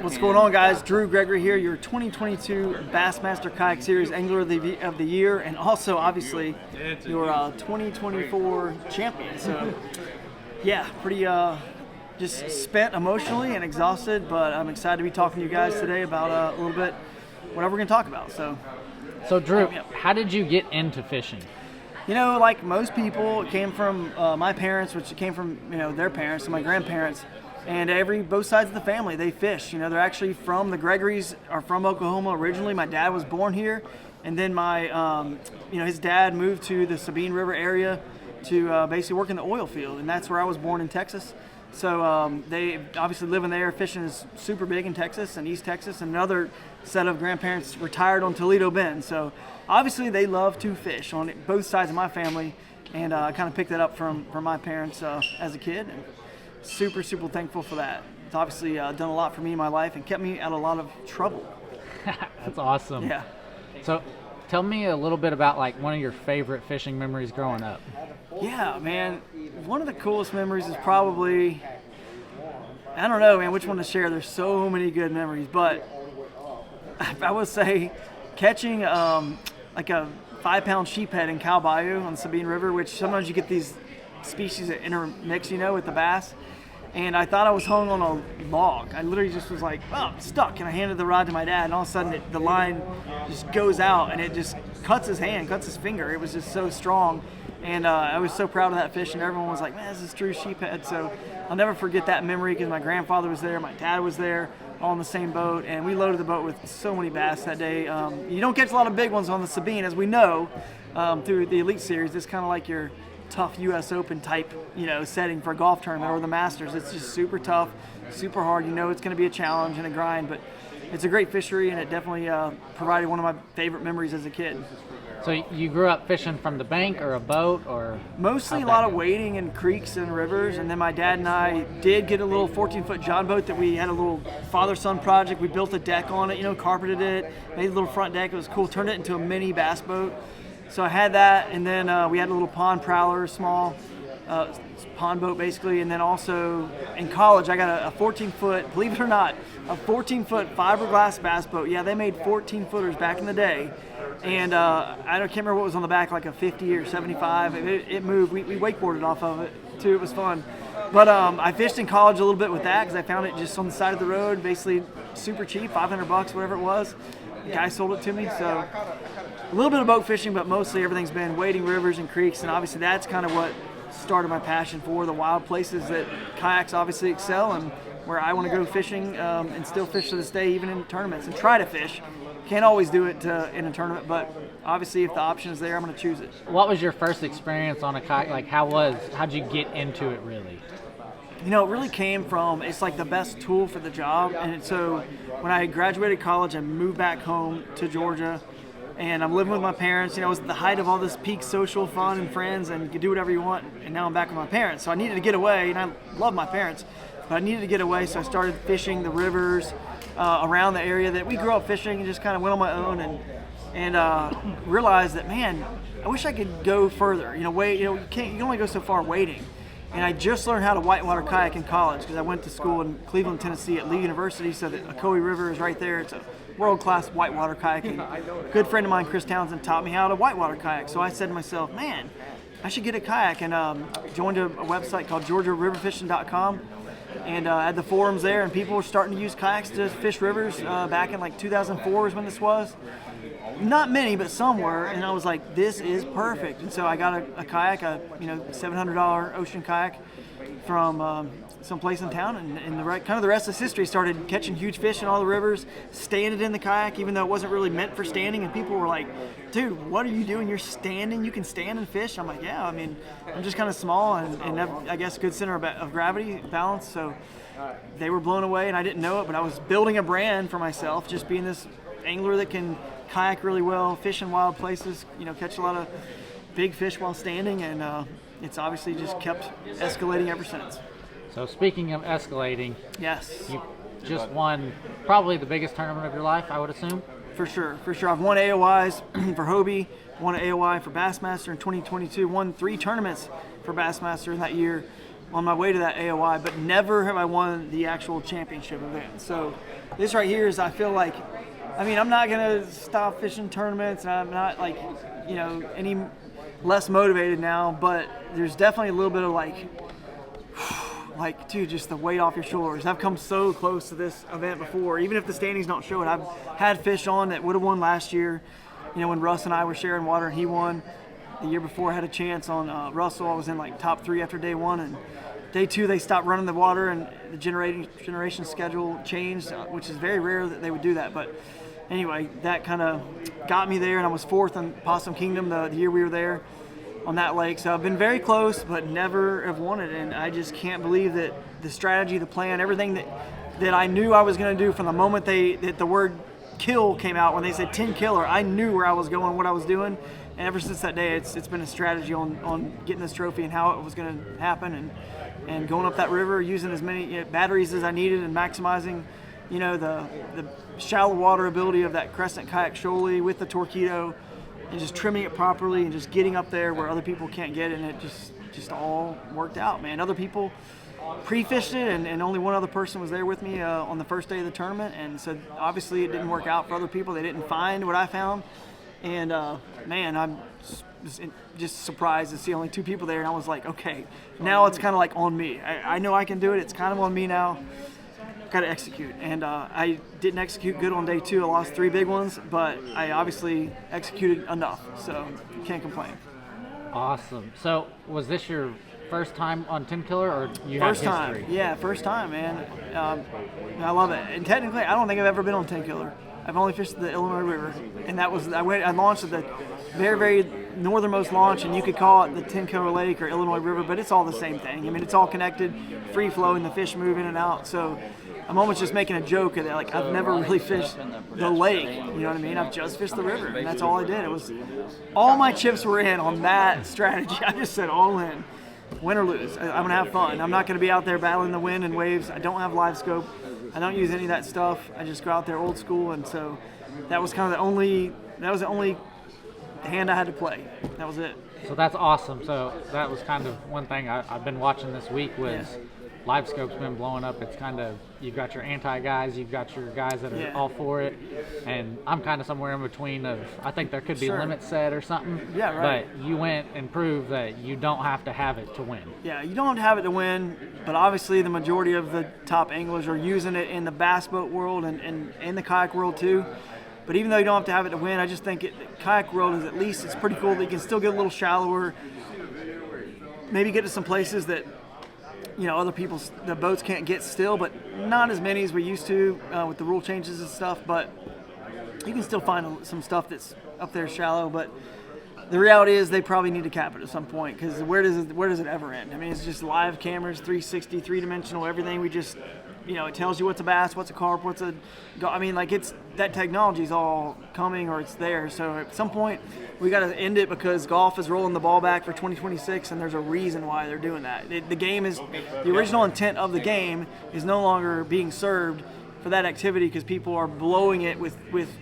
What's going on, guys? Drew Gregory here, your 2022 Bassmaster Kayak Series Angler of the Year, and also, obviously, your 2024 champion. So, yeah, pretty just spent emotionally and exhausted, but I'm excited to be talking to you guys today about a little bit whatever we're going to talk about. So Drew, how did you get into fishing? You know, like most people, it came from my parents, which came from, their parents and my grandparents. And both sides of the family, they fish. They're actually from the Gregorys, are from Oklahoma originally. My dad was born here, and then his dad moved to the Sabine River area to basically work in the oil field, and that's where I was born in Texas. So they obviously living there, fishing is super big in Texas and East Texas. And another set of grandparents retired on Toledo Bend. So obviously they love to fish on both sides of my family, and I kind of picked that up from my parents as a kid. And super thankful for that. It's obviously done a lot for me in my life and kept me out of a lot of trouble. That's awesome. Yeah. So tell me a little bit about like one of your favorite fishing memories growing up. Yeah, man. One of the coolest memories is probably, I don't know, man, which one to share. There's so many good memories, but I would say catching like a 5-pound sheephead in Cow Bayou on the Sabine River, which sometimes you get these species that intermix, with the bass. And I thought I was hung on a log. I literally just was like, oh, I'm stuck. And I handed the rod to my dad, and all of a sudden the line just goes out, and it just cuts his finger. It was just so strong. And I was so proud of that fish, and everyone was like, man, this is true sheephead. So I'll never forget that memory because my grandfather was there, my dad was there, all in the same boat, and we loaded the boat with so many bass that day. You don't catch a lot of big ones on the Sabine, as we know, through the Elite Series. It's kind of like your tough U.S. Open type, setting for a golf tournament or the Masters. It's just super tough, super hard. It's going to be a challenge and a grind, but it's a great fishery, and it definitely provided one of my favorite memories as a kid. So you grew up fishing from the bank or a boat, or? Mostly a lot of wading in creeks and rivers, and then my dad and I did get a little 14-foot John boat that we had a little father-son project. We built a deck on it, carpeted it, made a little front deck. It was cool, turned it into a mini bass boat. So I had that, and then we had a little pond prowler, small pond boat basically, and then also in college I got a 14-foot, believe it or not, a 14-foot fiberglass bass boat. Yeah, they made 14-footers back in the day, and I can't remember what was on the back, like a 50 or 75. It moved. We wakeboarded off of it too. It was fun. But I fished in college a little bit with that because I found it just on the side of the road, basically super cheap, $500, whatever it was. The guy sold it to me, so a little bit of boat fishing, but mostly everything's been wading rivers and creeks, and obviously that's kind of what started my passion for the wild places that kayaks obviously excel, and where I want to go fishing and still fish to this day, even in tournaments, and try to fish. Can't always do it in a tournament, but obviously if the option is there, I'm going to choose it. What was your first experience on a kayak? Like how'd you get into it really? It really came from, it's like the best tool for the job. And so when I graduated college, I moved back home to Georgia, and I'm living with my parents. It was at the height of all this peak social fun and friends, and you can do whatever you want. And now I'm back with my parents. So I needed to get away, and I love my parents, but I needed to get away. So I started fishing the rivers around the area that we grew up fishing, and just kind of went on my own and realized that, man, I wish I could go further. You can only go so far wading. And I just learned how to whitewater kayak in college because I went to school in Cleveland, Tennessee at Lee University, so the Ocoee River is right there. It's a world-class whitewater kayaking. A good friend of mine, Chris Townsend, taught me how to whitewater kayak. So I said to myself, man, I should get a kayak, and joined a website called GeorgiaRiverFishing.com, and had the forums there, and people were starting to use kayaks to fish rivers back in like 2004 is when this was. Not many, but some were, and I was like, this is perfect. And so I got a kayak, a $700 ocean kayak from someplace in town, and the rest is history. Started catching huge fish in all the rivers, standing in the kayak, even though it wasn't really meant for standing, and people were like, dude, what are you doing? You're standing? You can stand and fish? I'm like, yeah, I'm just kind of small and have, I guess, good center of gravity, balance, so they were blown away, and I didn't know it, but I was building a brand for myself, just being this angler that can kayak really well, fish in wild places, catch a lot of big fish while standing, and it's obviously just kept escalating ever since. So speaking of escalating, yes, you just won probably the biggest tournament of your life, I would assume. For sure. I've won AOIs for Hobie, won an AOI for Bassmaster in 2022, won 3 tournaments for Bassmaster in that year. on my way to that AOI, but never have I won the actual championship event. So this right here is, I feel like, I mean, I'm not going to stop fishing tournaments, and I'm not like, you know, any less motivated now, but there's definitely a little bit of like, dude, just the weight off your shoulders. I've come so close to this event before. Even if the standings don't show it, I've had fish on that would have won last year. You know, when Russ and I were sharing water and he won. The year before I had a chance on Russell. I was in like top 3 after day 1, and day 2 they stopped running the water and the generation schedule changed, which is very rare that they would do that. But anyway, that kind of got me there, and I was 4th in Possum Kingdom the year we were there on that lake. So I've been very close, but never have won it, and I just can't believe that the strategy, the plan, everything that I knew I was going to do from the moment that the word kill came out, when they said Tenkiller, I knew where I was going, what I was doing. And ever since that day, it's been a strategy on getting this trophy and how it was going to happen, and going up that river, using as many batteries as I needed, and maximizing, you know, the shallow water ability of that Crescent kayak shoalie with the Torpedo, and just trimming it properly and just getting up there where other people can't get it, and it just all worked out, man. Other people pre-fished it, and only one other person was there with me on the first day of the tournament, and so obviously it didn't work out for other people. They didn't find what I found. And man, I'm just surprised to see only 2 people there, and I was like, okay, now it's kind of like on me. I know I can do it. It's kind of on me now. Got to execute, and I didn't execute good on day 2. I lost 3 big ones, but I obviously executed enough, so can't complain. Awesome. So was this your first time on Tenkiller, or you First have time, history? yeah, first time, man. I love it, and technically, I don't think I've ever been on Tenkiller. I've only fished the Illinois River, and that was I launched at the very, very northernmost launch, and you could call it the Tenkiller Lake or Illinois River, but it's all the same thing. I mean, it's all connected, free flowing, the fish move in and out. So I'm almost just making a joke of that. Like, I've never really fished the lake, you know what I mean? I've just fished the river, and that's all I did. It was all my chips were in on that strategy. I just said all in, win or lose. I'm gonna have fun. I'm not gonna be out there battling the wind and waves. I don't have LiveScope. I don't use any of that stuff. I just go out there old school, and so that was kind of the only hand I had to play. That was it. So that's awesome. So that was kind of one thing I've been watching this week was LiveScope's been blowing up. It's kind of, you've got your anti-guys, you've got your guys that are all for it, and I'm kind of somewhere in between of, I think there could be limits set or something. Yeah, right. But you went and proved that you don't have to have it to win. Yeah, you don't have to have it to win, but obviously the majority of the top anglers are using it in the bass boat world and the kayak world too. But even though you don't have to have it to win, I just think the kayak world is, at least it's pretty cool that you can still get a little shallower, maybe get to some places that, you know, the boats can't get still, but not as many as we used to with the rule changes and stuff. But you can still find some stuff that's up there shallow. But the reality is they probably need to cap it at some point, because where does it ever end? I mean, it's just live cameras, 360, 3-dimensional, everything. We just, you know, it tells you what's a bass, what's a carp, I mean, like, it's that technology's all coming, or it's there. So at some point we got to end it, because golf is rolling the ball back for 2026, and there's a reason why they're doing that. The game is, the original intent of the game is no longer being served for that activity, because people are blowing it with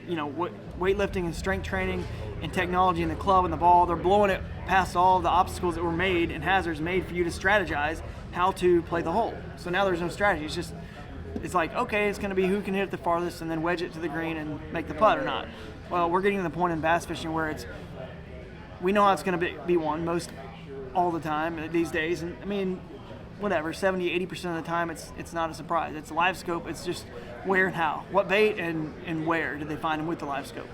you know, weightlifting and strength training and technology and the club and the ball. They're blowing it past all the obstacles that were made and hazards made for you to strategize how to play the hole. So now there's no strategy. It's like, okay, it's going to be who can hit it the farthest and then wedge it to the green and make the putt or not. Well, we're getting to the point in bass fishing where we know how it's going to be won most all the time these days. And I mean, whatever, 70-80% of the time it's not a surprise. It's LiveScope. It's just where and how, what bait and where did they find them with the LiveScope.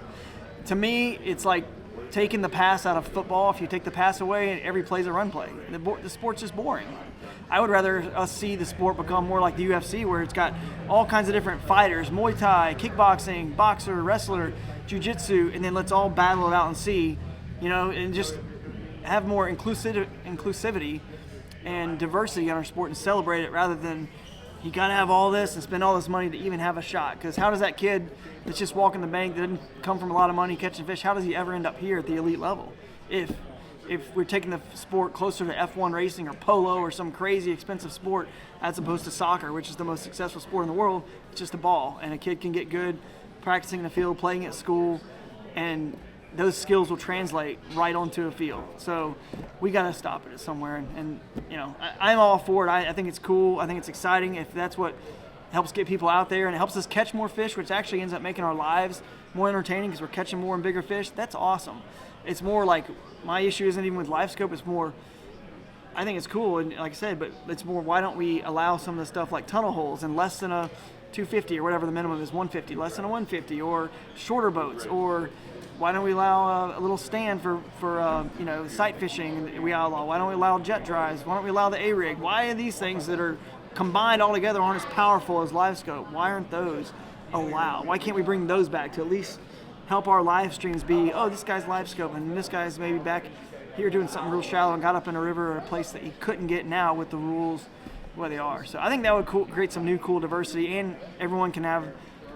To me, it's like taking the pass out of football. If you take the pass away, every play's a run play. The sport's just boring. I would rather us see the sport become more like the UFC, where it's got all kinds of different fighters, Muay Thai, kickboxing, boxer, wrestler, jiu-jitsu, and then let's all battle it out and see, you know, and just have more inclusivity and diversity in our sport and celebrate it, rather than you got to have all this and spend all this money to even have a shot. Because how does that kid that's just walking the bank, that didn't come from a lot of money catching fish, how does he ever end up here at the elite level? If we're taking the sport closer to F1 racing or polo or some crazy expensive sport, as opposed to soccer, which is the most successful sport in the world, it's just a ball, and a kid can get good practicing in the field, playing at school, and those skills will translate right onto a field. So we got to stop it somewhere. And you know, I'm all for it. I think it's cool. I think it's exciting. If that's what helps get people out there and it helps us catch more fish, which actually ends up making our lives more entertaining because we're catching more and bigger fish, that's awesome. It's more like, my issue isn't even with LiveScope. It's more, I think it's cool, and like I said, but it's more, why don't we allow some of the stuff like tunnel holes and less than a 250 or whatever the minimum is, 150, less than a 150, or shorter boats, or why don't we allow a little stand for you know, sight fishing? We outlaw. Why don't we allow jet drives? Why don't we allow the A-rig? Why are these things that are combined all together aren't as powerful as LiveScope? Why aren't those allowed? Why can't we bring those back to at least help our live streams be, oh, this guy's LiveScope and this guy's maybe back here doing something real shallow and got up in a river or a place that he couldn't get now with the rules where they are. So I think that would create some new cool diversity, and everyone can have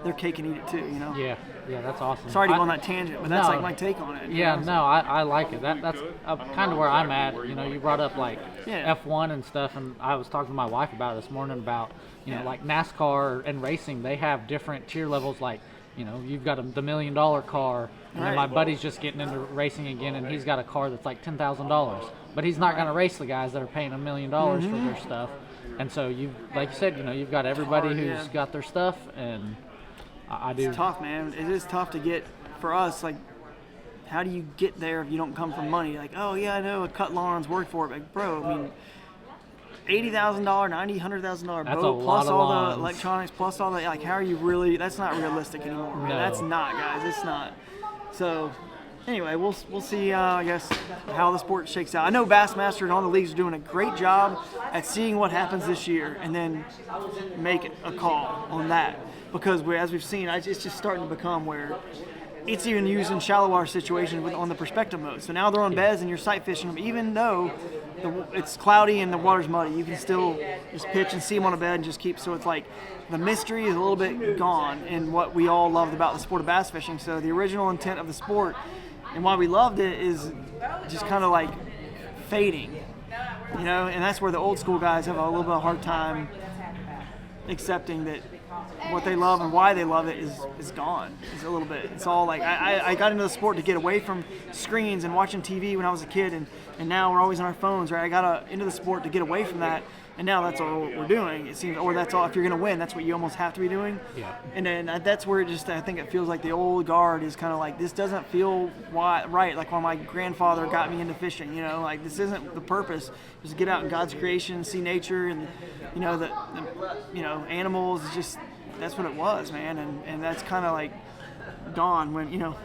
their cake and eat it too, you know? Yeah, that's awesome. Sorry to go on that tangent, but that's like my take on it. Yeah, no, I like it. That's kind of where I'm at. You know, you brought up like F1 and stuff, and I was talking to my wife about it this morning about, you know, like NASCAR and racing, they have different tier levels. Like, you know, you've got the $1 million car, and then my buddy's just getting into racing again, and he's got a car that's like $10,000, but he's not going to race the guys that are paying $1 million for their stuff. And so you, like you said, you know, you've got everybody who's got their stuff, and I do. It's tough, man. It is tough to get, for us, like, how do you get there if you don't come from money? Like, oh yeah, I know a cut lawn's worked for it, but bro, I mean, $80,000, $90,000, $100,000 boat, plus all the electronics, plus all the, like, how are you really, that's not realistic anymore. No. That's not, guys, it's not. So, anyway, we'll see, I guess, how the sport shakes out. I know Bassmaster and all the leagues are doing a great job at seeing what happens this year and then make a call on that. Because as we've seen, it's just starting to become where it's even used in shallow water situations on the perspective mode. So now they're on beds and you're sight fishing them, even though it's cloudy and the water's muddy. You can still just pitch and see them on a bed and just keep. So it's like the mystery is a little bit gone in what we all loved about the sport of bass fishing. So the original intent of the sport and why we loved it is just kind of like fading, you know. And that's where the old school guys have a little bit of a hard time accepting that what they love and why they love it is gone. It's a little bit. It's all like I got into the sport to get away from screens and watching TV when I was a kid, and now we're always on our phones, right? I got into the sport to get away from that, and now that's all we're doing. It seems, or that's all. If you're going to win, that's what you almost have to be doing. Yeah. And then that's where it just, I think it feels like the old guard is kind of like, this doesn't feel right. Like when my grandfather got me into fishing, you know, like this isn't the purpose. Just get out in God's creation, see nature, and you know the you know, animals. It's just, that's what it was, man, and that's kind of like gone when, you know,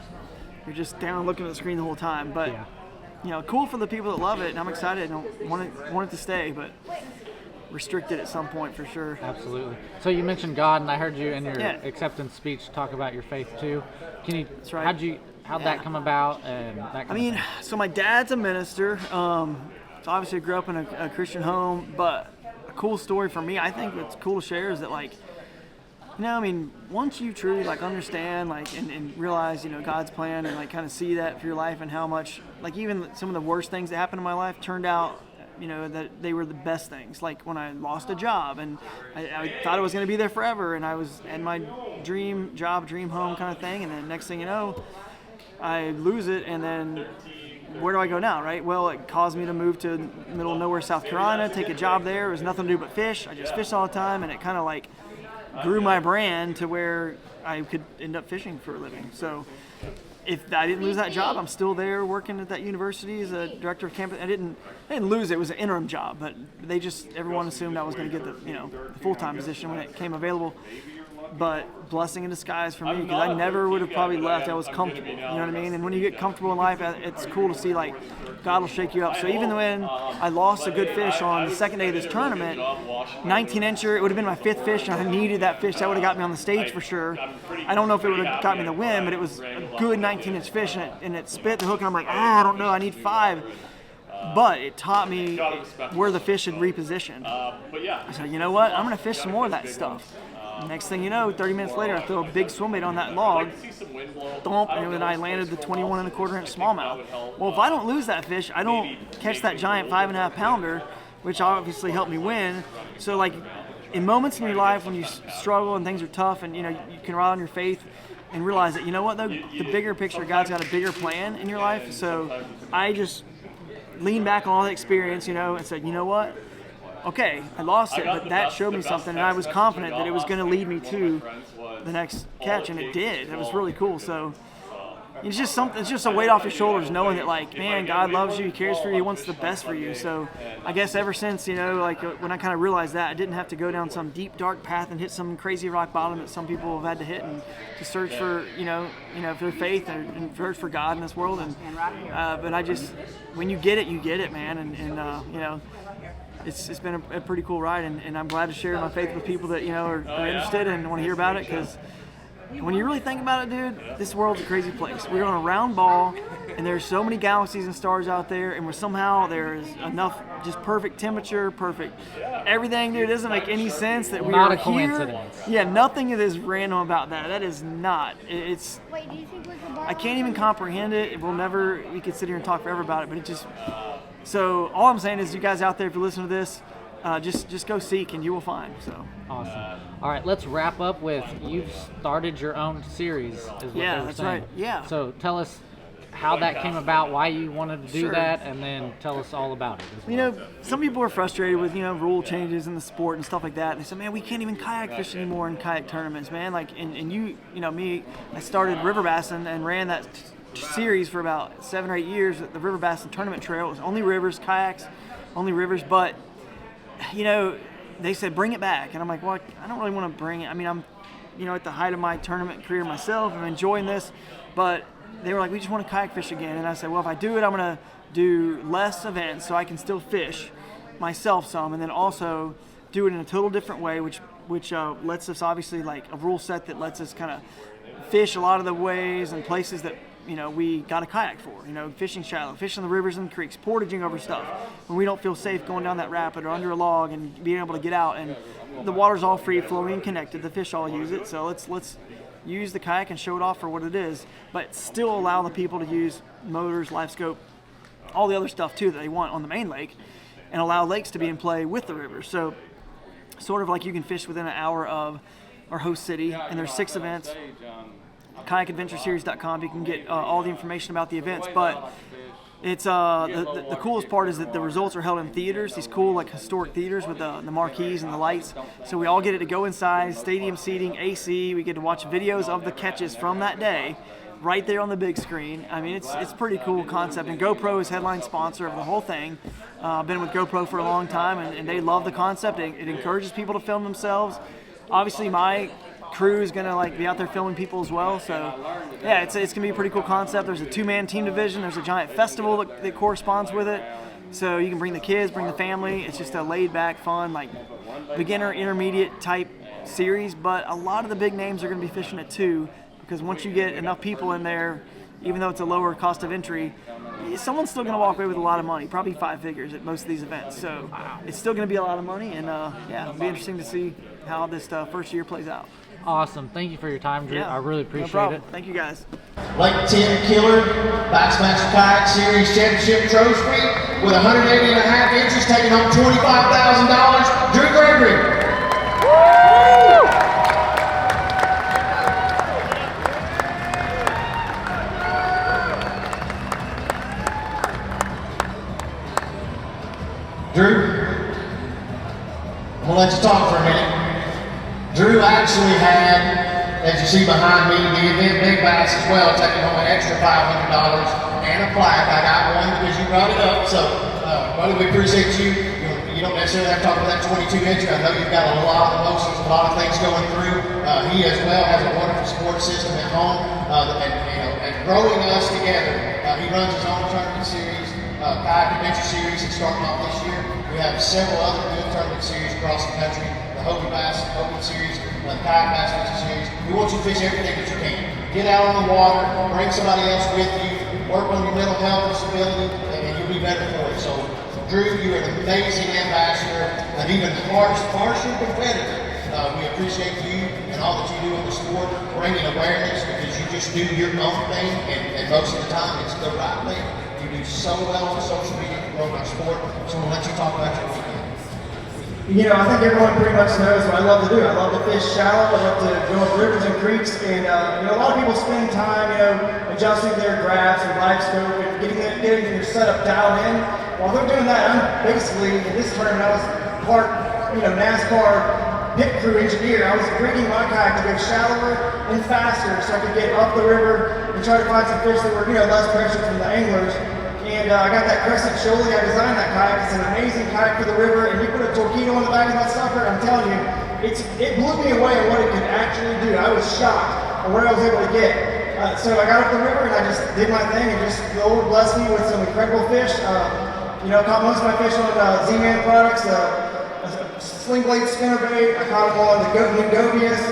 you're just down looking at the screen the whole time. But you know, cool for the people that love it, and I'm excited. I don't want it to stay, but restricted at some point for sure. Absolutely. So you mentioned God, and I heard you in your acceptance speech talk about your faith too. Can you? That's right. How'd that come about? And that I mean, so my dad's a minister. So obviously I grew up in a Christian home, but a cool story for me, I think what's cool to share is that, like, you know, I mean, once you truly like understand, like, and realize, you know, God's plan, and like kind of see that for your life, and how much, like, even some of the worst things that happened in my life turned out, you know, that they were the best things. Like when I lost a job, and I thought I was going to be there forever, and I was in my dream job, dream home kind of thing, and then next thing you know, I lose it, and then where do I go now, right? Well, it caused me to move to middle of nowhere, South Carolina, take a job there. It was nothing to do but fish. I just fished all the time, and it kind of like grew my brand to where I could end up fishing for a living. So if I didn't lose that job, I'm still there working at that university as a director of campus. I didn't lose it. It was an interim job, but everyone assumed I was going to get the full-time position when it came available. But blessing in disguise for me, because I never would have probably left. I was comfortable, you know what I mean? And when you get comfortable in life, it's cool to see, like, God will shake you up. So even when I lost a good fish on the second day of this tournament, 19-incher, it would have been my fifth fish, and I needed that fish. That would have got me on the stage for sure. I don't know if it would have got me the win, but it was a good 19-inch fish, and it spit the hook, and I'm like, I don't know, I need 5. But it taught me where the fish had repositioned. I said, you know what? I'm going to fish some more of that stuff. Next thing you know, 30 minutes later, I throw a big swim bait on that log, thump, and then I landed the 21.25-inch smallmouth. Well, if I don't lose that fish, I don't catch that giant 5.5 pounder, which obviously helped me win. So, like, in moments in your life when you struggle and things are tough, and you can rely on your faith and realize that, you know what, though, the bigger picture, God's got a bigger plan in your life. So I just leaned back on all the experience, and said, you know what, okay, I lost it, but that showed me something, and I was confident that it was going to lead me to the next catch, and it did. It was really cool. So it's just something. It's just a weight off your shoulders, knowing that, like, man, God loves you, He cares for you, He wants the best for you. So I guess ever since, like when I kind of realized that, I didn't have to go down some deep, dark path and hit some crazy rock bottom that some people have had to hit, and to search for, for their faith and search for God in this world. And but I just, when you get it, man, and it's been a pretty cool ride, and I'm glad to share my faith with people that are interested and want to hear about it, because when you really think about it, dude, this world's a crazy place. We're on a round ball, and there's so many galaxies and stars out there, and somehow there's enough just perfect temperature, perfect everything, dude. It doesn't make any sense that we are here. Not a coincidence. Yeah, nothing is random about that. That is not. It's. Wait, do you think I can't even comprehend it. We could sit here and talk forever about it, but it just. So all I'm saying is, you guys out there, if you listen to this, just go seek and you will find. So awesome. All right, let's wrap up with, you've started your own series, is what they were that's saying. Right. Yeah. So tell us how that came about, why you wanted to do that, and then tell us all about it as well. Some people are frustrated with rule changes in the sport and stuff like that. They say, man, we can't even kayak fish anymore in kayak tournaments, man. Like, and me, I started river bassing and ran that series for about 7 or 8 years at the River Bassin Tournament Trail. It was only rivers, kayaks, only rivers, but they said bring it back, and I'm like, well, I don't really want to bring it. I mean, I'm at the height of my tournament career myself, I'm enjoying this, but they were like, we just want to kayak fish again. And I said, well, if I do it, I'm going to do less events so I can still fish myself some, and then also do it in a total different way, which lets us, obviously, like a rule set that lets us kind of fish a lot of the ways and places that we got a kayak for, fishing shallow, fishing the rivers and creeks, portaging over stuff when we don't feel safe going down that rapid or under a log, and being able to get out, and the water's all free flowing and connected. The fish all use it, so let's use the kayak and show it off for what it is, but still allow the people to use motors, LiveScope, all the other stuff too that they want on the main lake, and allow lakes to be in play with the rivers. So sort of like you can fish within an hour of our host city, and there's 6 events. KayakAdventureSeries.com. You can get all the information about the events, but it's the coolest part is that the results are held in theaters, these cool like historic theaters with the marquees and the lights. So we all get it to go inside, stadium seating, AC. We get to watch videos of the catches from that day, right there on the big screen. I mean, it's pretty cool concept. And GoPro is headline sponsor of the whole thing. I've been with GoPro for a long time, and they love the concept. It encourages people to film themselves. Obviously, my crew is gonna be out there filming people as well. So yeah, it's gonna be a pretty cool concept. There's a 2-man team division. There's a giant festival that corresponds with it. So you can bring the kids, bring the family. It's just a laid back, fun, like beginner, intermediate type series. But a lot of the big names are gonna be fishing it too, because once you get enough people in there, even though it's a lower cost of entry, someone's still going to walk away with a lot of money, probably 5 figures at most of these events. So it's still going to be a lot of money, and it'll be interesting to see how this first year plays out. Awesome. Thank you for your time, Drew. I really appreciate it. Thank you, guys. Lake Tenkiller Bassmaster Kayak Series Championship trophy with 180.5 inches, taking home $25,000, Drew Gregory. Drew, I'm going to let you talk for a minute. Drew actually had, as you see behind me, the event Big Bass as well, taking home an extra $500 and a plaque. I got one because you brought it up, so buddy, we appreciate you. You don't necessarily have to talk about that 22-incher. I know you've got a lot of emotions, a lot of things going through. He as well has a wonderful support system at home, and growing us together. He runs his own tournament series, Kayak Adventure Series, that's starting off this year. We have several other good tournament series across the country. The Hobie Bass Open Series, the Kayak Bass Adventure Series. We want you to fish everything that you can. Get out on the water, bring somebody else with you, work on your mental health and stability, and you'll be better for it. So, Drew, you're an amazing ambassador, an even harsher competitor. We appreciate you and all that you do in the sport, bringing awareness, because you just do your own thing, and most of the time it's the right thing. You do so well on social media to promote our sport, so we'll let you talk about your weekend. you know, I think everyone pretty much knows what I love to do. I love to fish shallow. I love to go up rivers and creeks. And you know, a lot of people spend time, you know, adjusting their graphs and LiveScope and getting their setup dialed in. While they're doing that, I'm basically, in this tournament, I was part, you know, NASCAR pit crew engineer. I was rigging my kayak to go shallower and faster so I could get up the river and try to find some fish that were, you know, less pressure from the anglers. And I got that Crescent Shoaly. I designed that kayak. It's an amazing kayak for the river. And you put a torpedo on the back of that sucker, I'm telling you, it blew me away on what it could actually do. I was shocked on where I was able to get. So I got up the river and I just did my thing, and just the Lord blessed me with some incredible fish. You know, I caught most of my fish on Z-Man products, sling blade spinnerbait. I caught them on the new Gobius,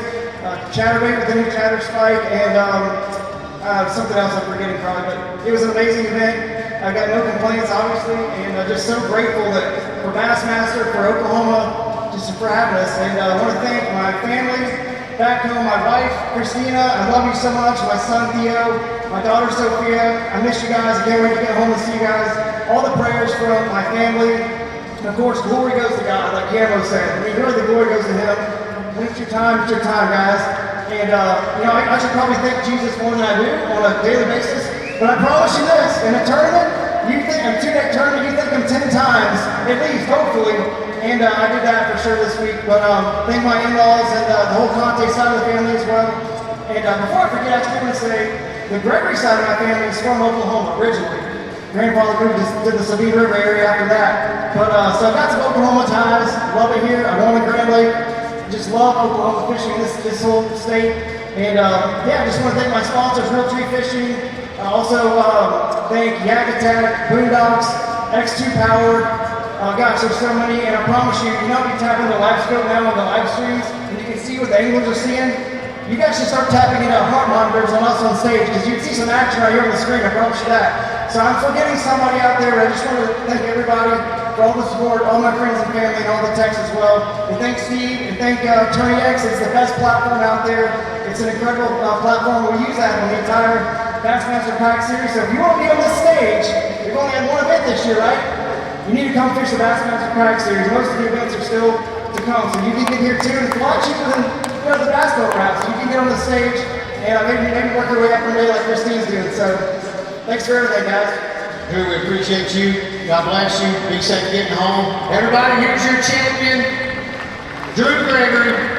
chatterbait with the new chatter spike, and something else I'm forgetting probably. But it was an amazing event. I got no complaints, obviously, and I'm just so grateful that for Bassmaster, for Oklahoma, just for having us. And I want to thank my family back home, my wife, Christina. I love you so much. My son, Theo, my daughter, Sophia. I miss you guys. I can't wait to get home and see you guys. All the prayers from my family. And of course, glory goes to God, like Camo said. I mean, really, the glory goes to Him. When it's your time, guys. And, you know, I should probably thank Jesus more than I do on a daily basis. But I promise you this, in a tournament, you think I'm 2-day tournament, you think I'm 10 times, at least, hopefully. And I did that for sure this week. But thank my in-laws and the whole Conte side of the family as well. And before I forget, I just want to say, the Gregory side of my family is from Oklahoma originally. Grandfather moved to the Sabine River area after that. But so I've got some Oklahoma ties, love it here. I'm on the Grand Lake. Just love Oklahoma fishing, this whole state. And yeah, I just want to thank my sponsors, Real Tree Fishing. Also thank Yak Attack, Boondocks, X2 Power. Gosh, there's so many, and I promise you, you know, you tap into LiveScope now on the live streams, and you can see what the anglers are seeing. You guys should start tapping into heart monitors on us on stage, because you can see some action right here on the screen, I promise you that. So I'm forgetting somebody out there, but I just want to thank everybody for all the support, all my friends and family, and all the texts as well. And thank Steve, and thank Attorney X. It's the best platform out there. It's an incredible platform. We use that on the entire Bassmaster Kayak Series. So if you want to be on this stage, we've only had one event this year, right? You need to come fish the Bassmaster Kayak Series. Most of the events are still to come, so you can get here too. It's a lot cheaper than, you know, the basketball routes. You can get on the stage and maybe work your way up one day like Christine's doing. So thanks for everything, guys. Drew, we appreciate you. God bless you. Be safe getting home. Everybody, here's your champion, Drew Gregory.